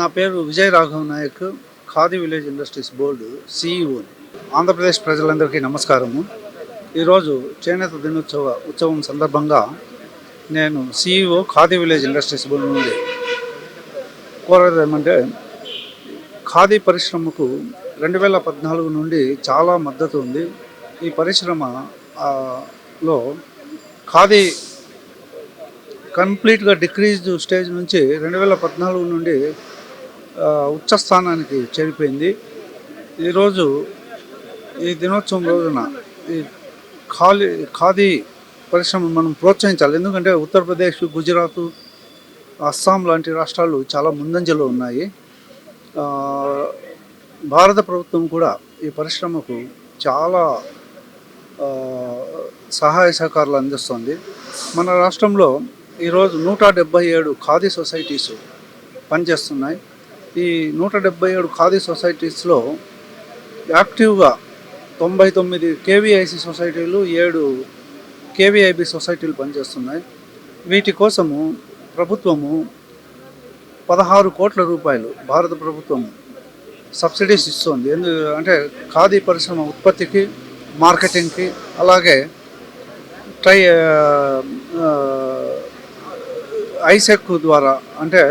నా పేరు Vijay Raghav Nayak, Khadi village industries board CEO. Andhra Pradesh ప్రజలందరికీ నమస్కారము. ఈరోజు చేనేత ఉత్సవం సందర్భంగా నేను CEO Khadi village industries board నుండి కోరేది ఏమంటే, ఖాదీ పరిశ్రమకు 2014 నుండి చాలా మద్దతు ఉంది. ఈ పరిశ్రమలో ఖాదీ కంప్లీట్గా డిక్రీజ్డ్ స్టేజ్ నుంచి 2014 నుండి ఉచ్చస్థానానికి చేరిపోయింది. ఈరోజు ఈ దినోత్సవం రోజున ఈ ఖాదీ పరిశ్రమ మనం ప్రోత్సహించాలి. ఎందుకంటే ఉత్తరప్రదేశ్, గుజరాత్, అస్సాం లాంటి రాష్ట్రాలు చాలా ముందంజలో ఉన్నాయి. భారత ప్రభుత్వం కూడా ఈ పరిశ్రమకు చాలా సహాయ సహకారాలు అందిస్తుంది. మన రాష్ట్రంలో ఈరోజు 177 ఖాదీ సొసైటీస్ పనిచేస్తున్నాయి. ఈ 177 ఖాదీ సొసైటీస్లో యాక్టివ్గా 99 KVIC సొసైటీలు, 7 KVIB సొసైటీలు పనిచేస్తున్నాయి. వీటి కోసము ప్రభుత్వము 16 కోట్ల రూపాయలు భారత ప్రభుత్వం సబ్సిడీస్ ఇస్తుంది. అంటే ఖాదీ పరిశ్రమ ఉత్పత్తికి, మార్కెటింగ్కి, అలాగే ఐసెక్ ద్వారా అంటే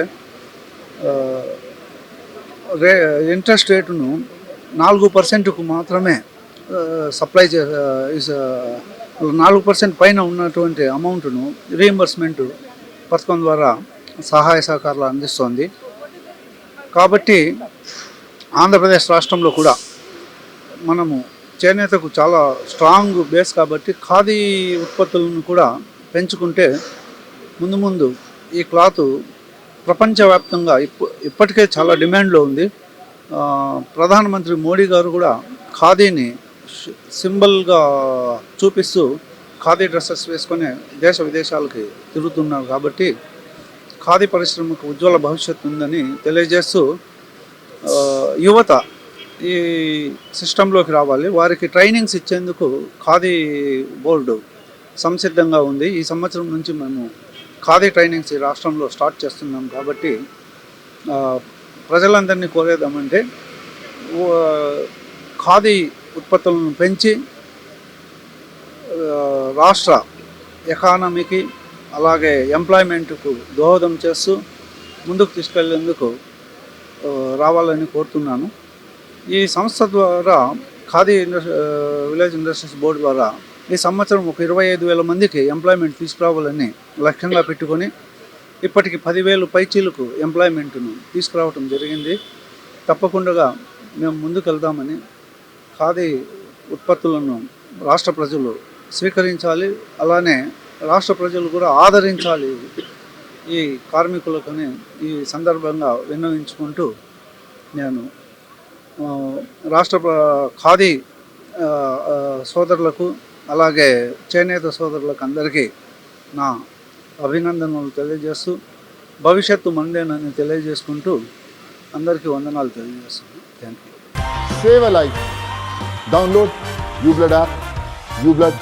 ఇంట్రెస్ట్ రేటును 4%కు మాత్రమే సప్లై 4% పైన ఉన్నటువంటి అమౌంట్ను రీయింబర్స్మెంట్ పథకం ద్వారా సహాయ సహకారాలు అందిస్తోంది. కాబట్టి ఆంధ్రప్రదేశ్ రాష్ట్రంలో కూడా మనము చేనేతకు చాలా స్ట్రాంగ్ బేస్ కాబట్టి ఖాదీ ఉత్పత్తులను కూడా పెంచుకుంటే ముందు ఈ క్లాత్ ప్రపంచవ్యాప్తంగా ఇప్పటికే చాలా డిమాండ్లో ఉంది. ప్రధానమంత్రి మోడీ గారు కూడా ఖాదీని సింబల్గా చూపిస్తూ ఖాదీ డ్రెస్సెస్ వేసుకొని దేశ విదేశాలకి తిరుగుతున్నారు. కాబట్టి ఖాదీ పరిశ్రమకు ఉజ్వల భవిష్యత్తు ఉందని తెలియజేస్తూ యువత ఈ సిస్టంలోకి రావాలి. వారికి ట్రైనింగ్స్ ఇచ్చేందుకు ఖాదీ బోర్డు సంసిద్ధంగా ఉంది. ఈ సంవత్సరం నుంచి మేము ఖాదీ ట్రైనింగ్స్ ఈ రాష్ట్రంలో స్టార్ట్ చేస్తున్నాం. కాబట్టి ప్రజలందరినీ కోరేదామంటే ఖాదీ ఉత్పత్తులను పెంచి రాష్ట్ర ఎకానమీకి, అలాగే ఎంప్లాయ్మెంట్కు దోహదం చేస్తూ ముందుకు తీసుకెళ్లేందుకు రావాలని కోరుతున్నాను. ఈ సంస్థ ద్వారా ఖాదీ విలేజ్ ఇండస్ట్రీస్ బోర్డు ద్వారా ఈ సంవత్సరం ఒక 25,000 మందికి ఎంప్లాయ్మెంట్ తీసుకురావాలని లక్ష్యంగా పెట్టుకొని ఇప్పటికి 10,000 పైచీలకు ఎంప్లాయ్మెంట్ను తీసుకురావటం జరిగింది. తప్పకుండా మేము ముందుకు వెళ్దామని, ఖాదీ ఉత్పత్తులను రాష్ట్ర ప్రజలు స్వీకరించాలి, అలానే రాష్ట్ర ప్రజలు కూడా ఆదరించాలి ఈ కార్మికులకని ఈ సందర్భంగా విన్నవించుకుంటూ నేను రాష్ట్ర ఖాదీ సోదరులకు, అలాగే చేనేత సోదరులకు అందరికీ నా అభినందనలు తెలియజేస్తూ భవిష్యత్తు మందేనని తెలియజేసుకుంటూ అందరికీ వందనాలు తెలియజేస్తున్నాను. Thank you. Save a life. Download uBlood app. uBlood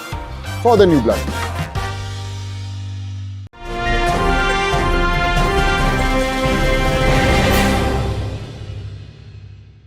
for the new blood.